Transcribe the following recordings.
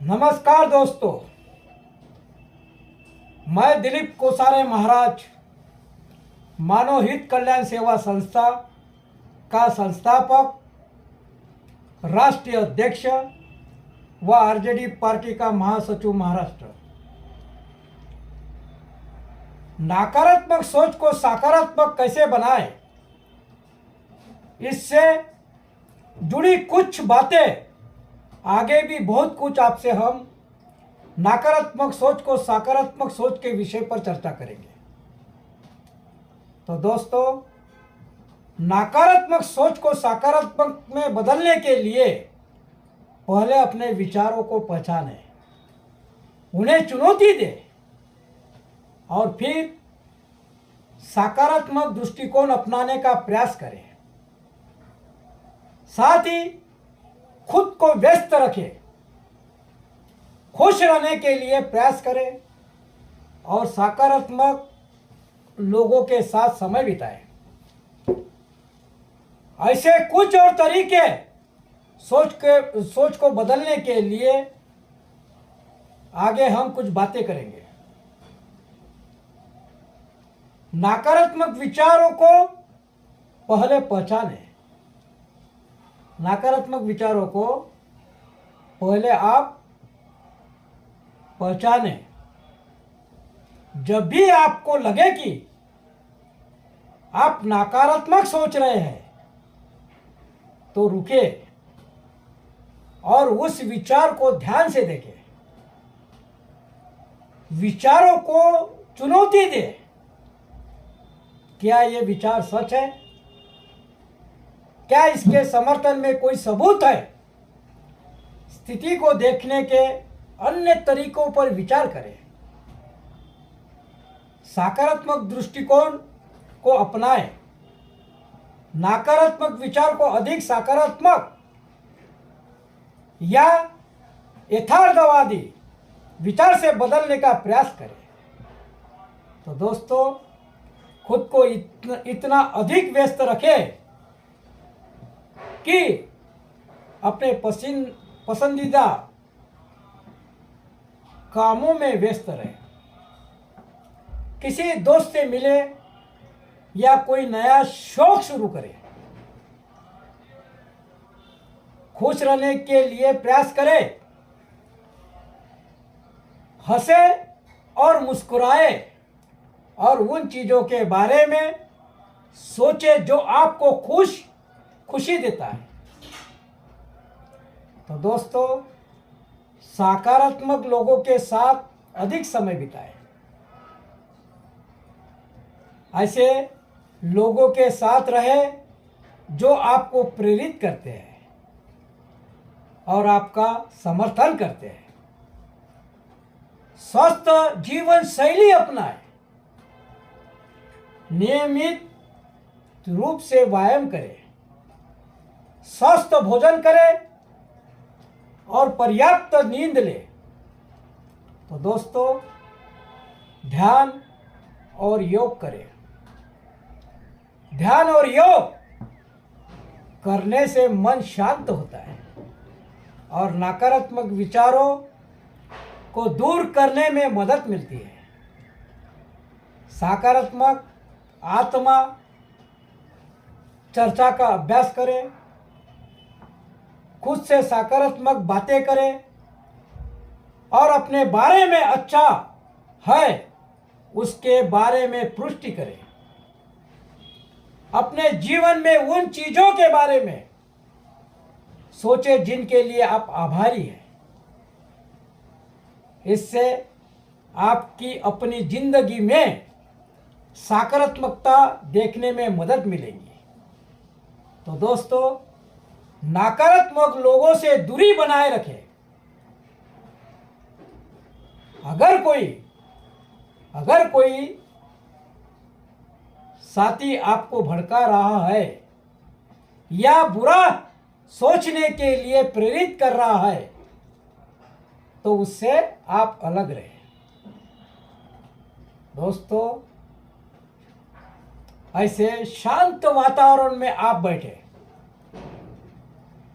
नमस्कार दोस्तों, मैं दिलीप कोसारे महाराज मानव हित कल्याण सेवा संस्था का संस्थापक, राष्ट्रीय अध्यक्ष व आरजेडी पार्टी का महासचिव महाराष्ट्र। नकारात्मक सोच को सकारात्मक कैसे बनाएं, इससे जुड़ी कुछ बातें, आगे भी बहुत कुछ आपसे हम नकारात्मक सोच को सकारात्मक सोच के विषय पर चर्चा करेंगे। तो दोस्तों, नकारात्मक सोच को सकारात्मक में बदलने के लिए पहले अपने विचारों को पहचानें, उन्हें चुनौती दें और फिर सकारात्मक दृष्टिकोण अपनाने का प्रयास करें। साथ ही खुद को व्यस्त रखें, खुश रहने के लिए प्रयास करें और सकारात्मक लोगों के साथ समय बिताएं। ऐसे कुछ और तरीके सोच को बदलने के लिए आगे हम कुछ बातें करेंगे। नकारात्मक विचारों को पहले पहचानें। नकारात्मक विचारों को पहले आप पहचानें। जब भी आपको लगे कि आप नकारात्मक सोच रहे हैं तो रुके और उस विचार को ध्यान से देखें। विचारों को चुनौती दें। क्या ये विचार सच है? क्या इसके समर्थन में कोई सबूत है? स्थिति को देखने के अन्य तरीकों पर विचार करें। सकारात्मक दृष्टिकोण को अपनाएं। नकारात्मक विचार को अधिक सकारात्मक या यथार्थवादी विचार से बदलने का प्रयास करें। तो दोस्तों, खुद को इतना अधिक व्यस्त रखें कि अपने पसंदीदा कामों में व्यस्त रहे। किसी दोस्त से मिले या कोई नया शौक शुरू करें। खुश रहने के लिए प्रयास करें। हंसे और मुस्कुराए और उन चीजों के बारे में सोचे जो आपको खुशी देता है। तो दोस्तों, सकारात्मक लोगों के साथ अधिक समय बिताएं। ऐसे लोगों के साथ रहे जो आपको प्रेरित करते हैं और आपका समर्थन करते हैं। स्वस्थ जीवन शैली अपनाएं। नियमित रूप से व्यायाम करें, स्वस्थ भोजन करें और पर्याप्त नींद लें। तो दोस्तों, ध्यान और योग करें। ध्यान और योग करने से मन शांत होता है और नकारात्मक विचारों को दूर करने में मदद मिलती है। सकारात्मक आत्मा चर्चा का अभ्यास करें। खुद से सकारात्मक बातें करें और अपने बारे में अच्छा है उसके बारे में पुष्टि करें। अपने जीवन में उन चीजों के बारे में सोचें जिनके लिए आप आभारी हैं। इससे आपकी अपनी जिंदगी में सकारात्मकता देखने में मदद मिलेगी। तो दोस्तों, नकारात्मक लोगों से दूरी बनाए रखें। अगर कोई साथी आपको भड़का रहा है या बुरा सोचने के लिए प्रेरित कर रहा है तो उससे आप अलग रहें। दोस्तों, ऐसे शांत वातावरण में आप बैठे।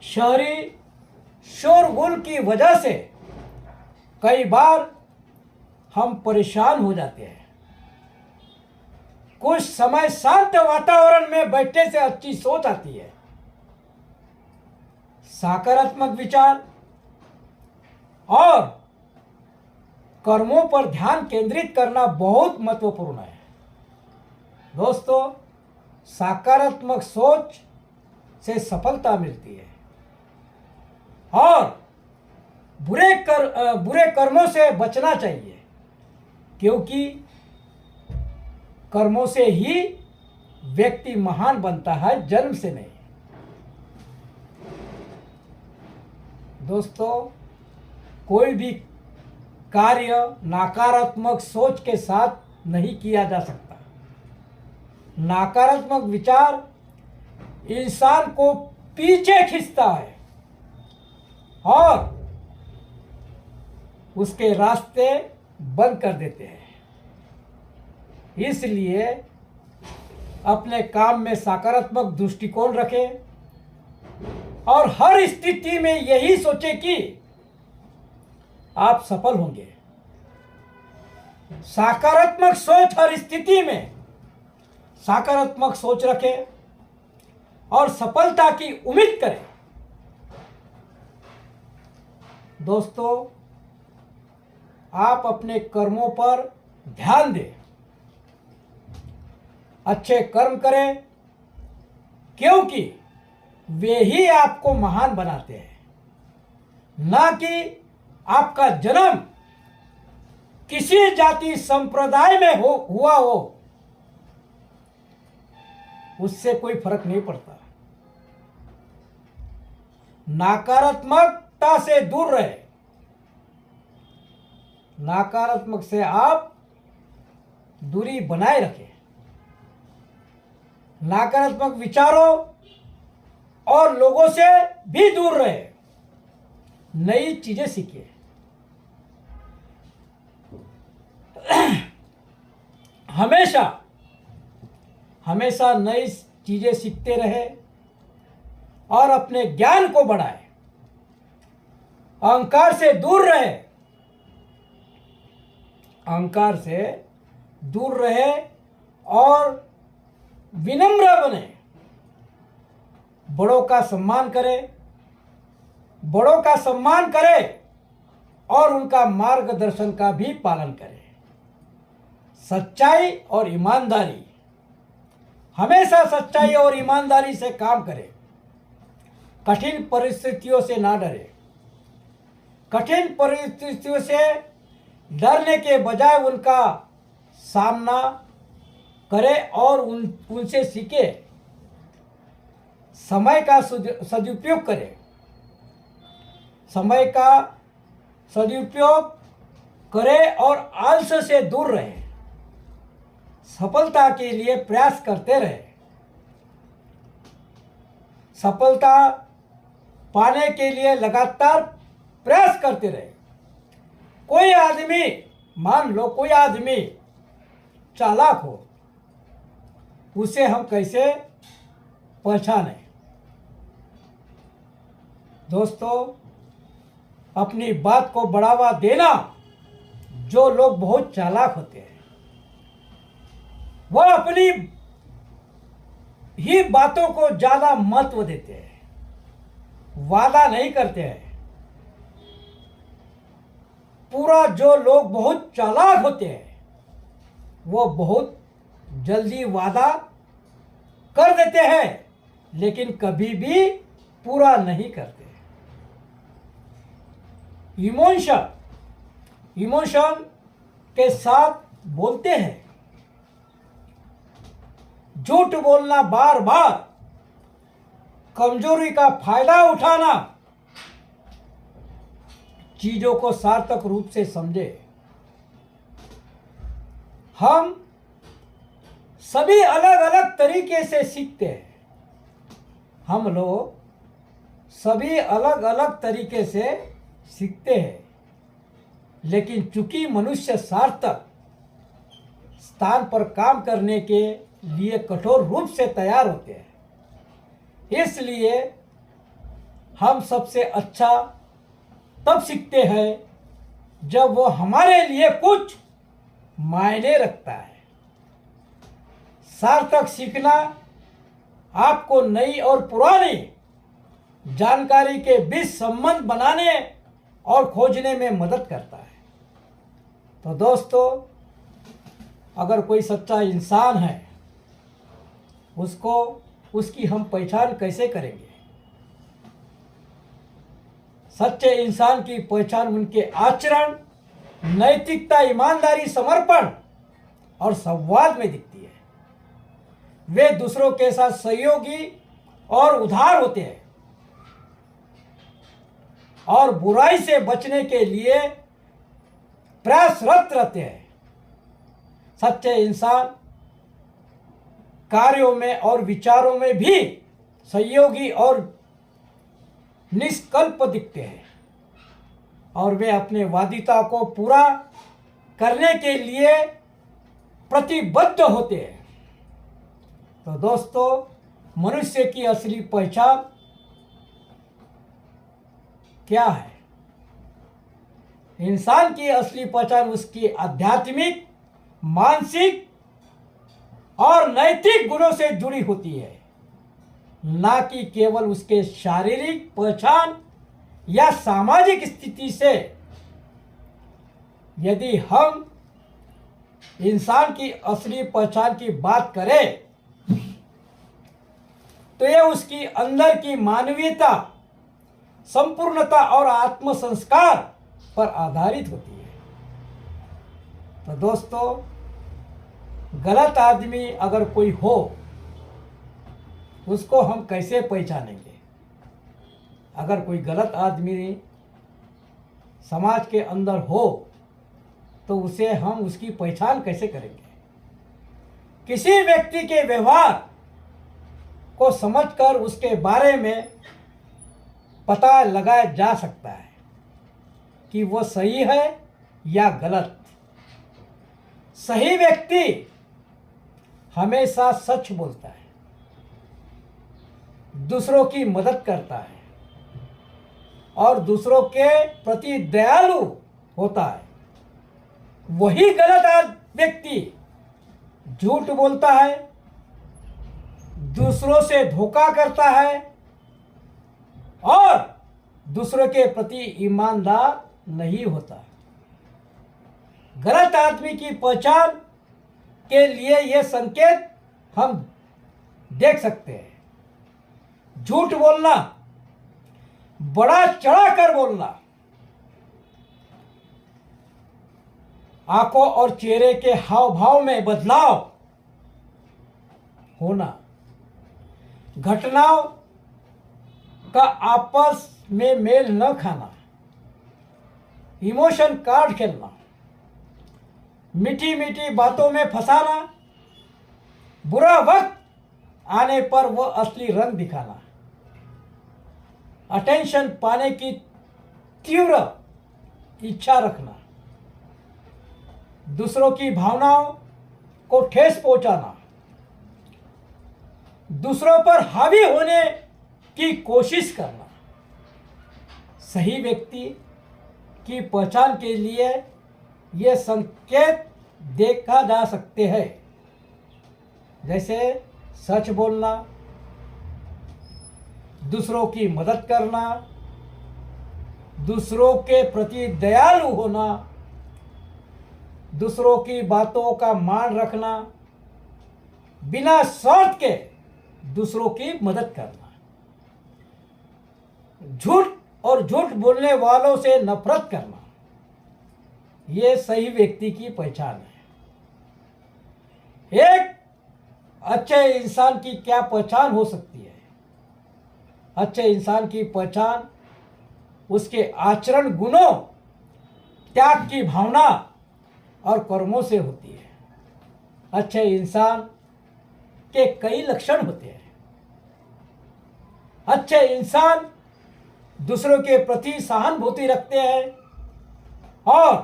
शहरी शोरगुल की वजह से कई बार हम परेशान हो जाते हैं। कुछ समय शांत वातावरण में बैठने से अच्छी सोच आती है। सकारात्मक विचार और कर्मों पर ध्यान केंद्रित करना बहुत महत्वपूर्ण है। दोस्तों, सकारात्मक सोच से सफलता मिलती है और बुरे कर्मों से बचना चाहिए, क्योंकि कर्मों से ही व्यक्ति महान बनता है, जन्म से नहीं। दोस्तों, कोई भी कार्य नकारात्मक सोच के साथ नहीं किया जा सकता। नकारात्मक विचार इंसान को पीछे खींचता है और उसके रास्ते बंद कर देते हैं। इसलिए अपने काम में सकारात्मक दृष्टिकोण रखें और हर स्थिति में यही सोचें कि आप सफल होंगे। सकारात्मक सोच हर स्थिति में सकारात्मक सोच रखें और सफलता की उम्मीद करें। दोस्तों, आप अपने कर्मों पर ध्यान दें, अच्छे कर्म करें, क्योंकि वे ही आपको महान बनाते हैं, ना कि आपका जन्म किसी जाति संप्रदाय में हुआ हो, उससे कोई फर्क नहीं पड़ता। नकारात्मकता से दूर रहे। नकारात्मक से आप दूरी बनाए रखें। नकारात्मक विचारों और लोगों से भी दूर रहे। नई चीजें सीखिए। हमेशा नई चीजें सीखते रहे और अपने ज्ञान को बढ़ाए। अहंकार से दूर रहे। अहंकार से दूर रहे और विनम्र बने। बड़ों का सम्मान करें। बड़ों का सम्मान करें और उनका मार्गदर्शन का भी पालन करें। सच्चाई और ईमानदारी, हमेशा सच्चाई और ईमानदारी से काम करें। कठिन परिस्थितियों से ना डरे। कठिन परिस्थितियों से डरने के बजाय उनका सामना करें और उनसे सीखे। समय का सदुपयोग करें। समय का सदुपयोग करें और आलस्य से दूर रहें। सफलता के लिए प्रयास करते रहें। सफलता पाने के लिए लगातार प्रयास करते रहे। कोई आदमी, मान लो कोई आदमी चालाक हो, उसे हम कैसे पहचानें? दोस्तों, अपनी बात को बढ़ावा देना। जो लोग बहुत चालाक होते हैं वह अपनी ही बातों को ज्यादा महत्व देते हैं, वादा नहीं करते हैं। जो लोग बहुत चालाक होते हैं वो बहुत जल्दी वादा कर देते हैं, लेकिन कभी भी पूरा नहीं करते। इमोशन के साथ बोलते हैं। झूठ बोलना, बार बार कमजोरी का फायदा उठाना। चीजों को सार्थक रूप से समझे। हम सभी अलग अलग तरीके से सीखते हैं। हम लोग सभी अलग अलग तरीके से सीखते हैं, लेकिन चूंकि मनुष्य सार्थक स्थान पर काम करने के लिए कठोर रूप से तैयार होते हैं, इसलिए हम सबसे अच्छा तब सीखते हैं जब वो हमारे लिए कुछ मायने रखता है। सार्थक सीखना आपको नई और पुरानी जानकारी के बीच संबंध बनाने और खोजने में मदद करता है। तो दोस्तों, अगर कोई सच्चा इंसान है, उसको उसकी हम पहचान कैसे करेंगे? सच्चे इंसान की पहचान उनके आचरण, नैतिकता, ईमानदारी, समर्पण और संवाद में दिखती है। वे दूसरों के साथ सहयोगी और उदार होते हैं और बुराई से बचने के लिए प्रयासरत रहते हैं। सच्चे इंसान कार्यों में और विचारों में भी सहयोगी और निष्कल्प दिखते हैं और वे अपने वादिता को पूरा करने के लिए प्रतिबद्ध होते हैं। तो दोस्तों, मनुष्य की असली पहचान क्या है? इंसान की असली पहचान उसकी आध्यात्मिक, मानसिक और नैतिक गुणों से जुड़ी होती है, ना कि केवल उसके शारीरिक पहचान या सामाजिक स्थिति से। यदि हम इंसान की असली पहचान की बात करें तो यह उसकी अंदर की मानवीयता, संपूर्णता और आत्म संस्कार पर आधारित होती है। तो दोस्तों, गलत आदमी अगर कोई हो, उसको हम कैसे पहचानेंगे? अगर कोई गलत आदमी समाज के अंदर हो तो उसे हम उसकी पहचान कैसे करेंगे? किसी व्यक्ति के व्यवहार को समझकर उसके बारे में पता लगाया जा सकता है कि वो सही है या गलत। सही व्यक्ति हमेशा सच बोलता है, दूसरों की मदद करता है और दूसरों के प्रति दयालु होता है। वही गलत व्यक्ति झूठ बोलता है, दूसरों से धोखा करता है और दूसरों के प्रति ईमानदार नहीं होता। गलत आदमी की पहचान के लिए ये संकेत हम देख सकते हैं। झूठ बोलना, बड़ा चढ़ाकर बोलना, आंखों और चेहरे के हाव भाव में बदलाव होना, घटनाओं का आपस में मेल न खाना, इमोशन कार्ड खेलना, मीठी मीठी बातों में फंसाना, बुरा वक्त आने पर वह असली रंग दिखाना, अटेंशन पाने की तीव्र इच्छा रखना, दूसरों की भावनाओं को ठेस पहुंचाना, दूसरों पर हावी होने की कोशिश करना। सही व्यक्ति की पहचान के लिए ये संकेत देखा जा सकते हैं, जैसे सच बोलना, दूसरों की मदद करना, दूसरों के प्रति दयालु होना, दूसरों की बातों का मान रखना, बिना शर्त के दूसरों की मदद करना, झूठ और झूठ बोलने वालों से नफरत करना। ये सही व्यक्ति की पहचान है। एक अच्छे इंसान की क्या पहचान हो सकती है? अच्छे इंसान की पहचान उसके आचरण, गुणों, त्याग की भावना और कर्मों से होती है। अच्छे इंसान के कई लक्षण होते हैं। अच्छे इंसान दूसरों के प्रति सहानुभूति रखते हैं और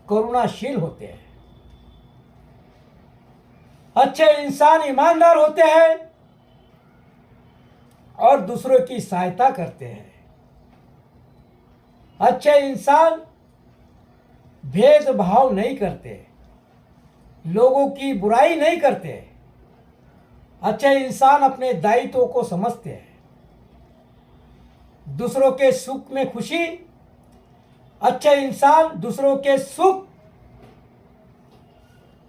करुणाशील होते हैं। अच्छे इंसान ईमानदार होते हैं और दूसरों की सहायता करते हैं। अच्छे इंसान भेदभाव नहीं करते, लोगों की बुराई नहीं करते। अच्छे इंसान अपने दायित्वों को समझते हैं, दूसरों के सुख में खुशी, अच्छे इंसान दूसरों के सुख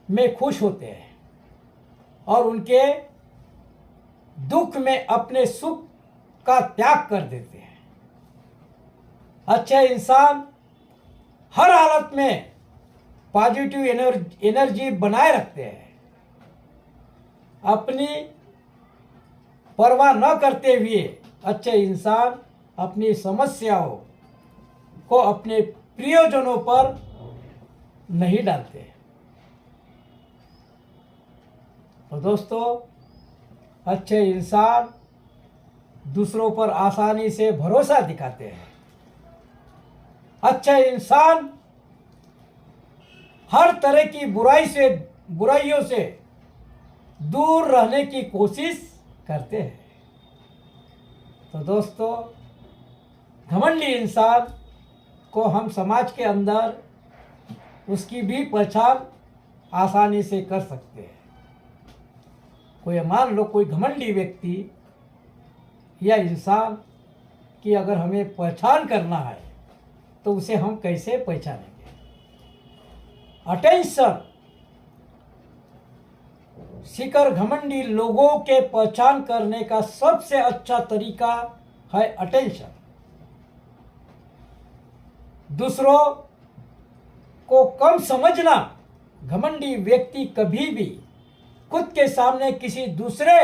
में खुश होते हैं और उनके दुख में अपने सुख का त्याग कर देते हैं। अच्छे इंसान हर हालत में पॉजिटिव एनर्जी बनाए रखते हैं, अपनी परवाह न करते हुए अच्छे इंसान अपनी समस्याओं को अपने प्रियजनों पर नहीं डालते। तो दोस्तों, अच्छे इंसान दूसरों पर आसानी से भरोसा दिखाते हैं। अच्छे इंसान हर तरह की बुराइयों से दूर रहने की कोशिश करते हैं। तो दोस्तों, घमंडी इंसान को हम समाज के अंदर उसकी भी पहचान आसानी से कर सकते हैं। कोई मान लो कोई घमंडी व्यक्ति या इंसान की अगर हमें पहचान करना है तो उसे हम कैसे पहचानेंगे? अटेंशन सीकर घमंडी लोगों के पहचान करने का सबसे अच्छा तरीका है अटेंशन। दूसरों को कम समझना। घमंडी व्यक्ति कभी भी खुद के सामने किसी दूसरे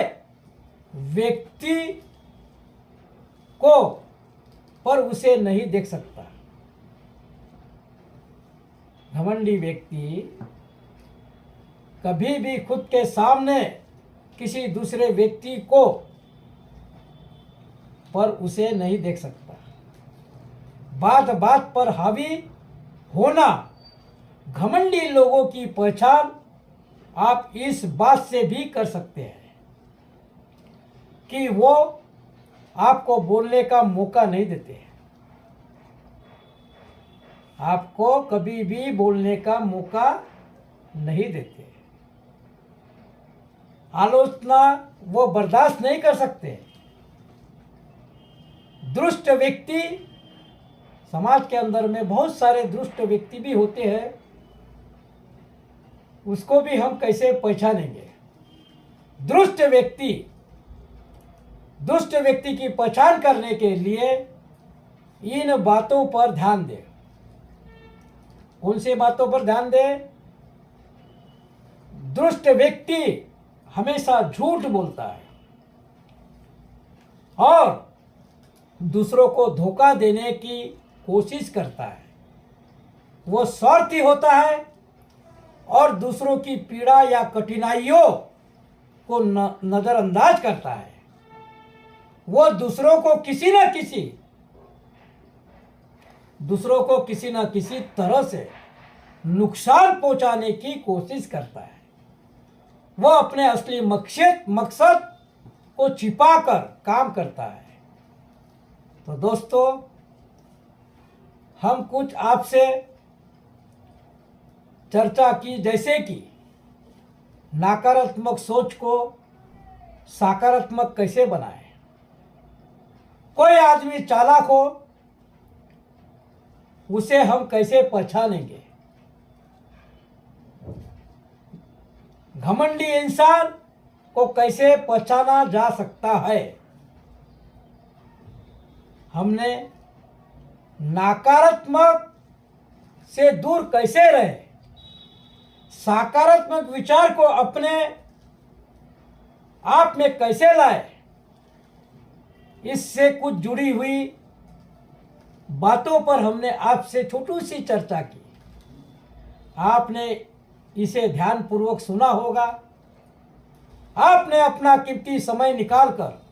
व्यक्ति को पर उसे नहीं देख सकता। घमंडी व्यक्ति कभी भी खुद के सामने किसी दूसरे व्यक्ति को पर उसे नहीं देख सकता। बात बात पर हावी होना। घमंडी लोगों की पहचान आप इस बात से भी कर सकते हैं कि वो आपको बोलने का मौका नहीं देते, आपको कभी भी बोलने का मौका नहीं देते। आलोचना वो बर्दाश्त नहीं कर सकते। दुष्ट व्यक्ति, समाज के अंदर में बहुत सारे दुष्ट व्यक्ति भी होते हैं, उसको भी हम कैसे पहचानेंगे? दुष्ट व्यक्ति की पहचान करने के लिए इन बातों पर ध्यान दें। कौन सी बातों पर ध्यान दें? दुष्ट व्यक्ति हमेशा झूठ बोलता है और दूसरों को धोखा देने की कोशिश करता है। वो स्वार्थी होता है और दूसरों की पीड़ा या कठिनाइयों को नजरअंदाज करता है। वो दूसरों को किसी न किसी तरह से नुकसान पहुंचाने की कोशिश करता है। वो अपने असली मकसद को छिपाकर काम करता है। तो दोस्तों, हम कुछ आपसे चर्चा की, जैसे कि नकारात्मक सोच को सकारात्मक कैसे बनाएं। कोई आदमी चालाक हो, उसे हम कैसे पहचानेंगे? घमंडी इंसान को कैसे पहचाना जा सकता है? हमने नकारात्मक से दूर कैसे रहे, सकारात्मक विचार को अपने आप में कैसे लाए, इससे कुछ जुड़ी हुई बातों पर हमने आपसे छोटी सी चर्चा की। आपने इसे ध्यानपूर्वक सुना होगा। आपने अपना कीमती समय निकालकर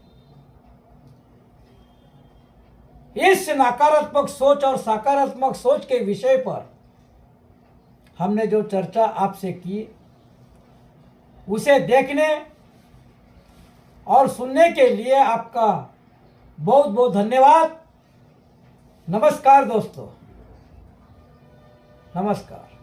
इस नकारात्मक सोच और सकारात्मक सोच के विषय पर हमने जो चर्चा आपसे की, उसे देखने और सुनने के लिए आपका बहुत बहुत धन्यवाद। नमस्कार दोस्तों, नमस्कार।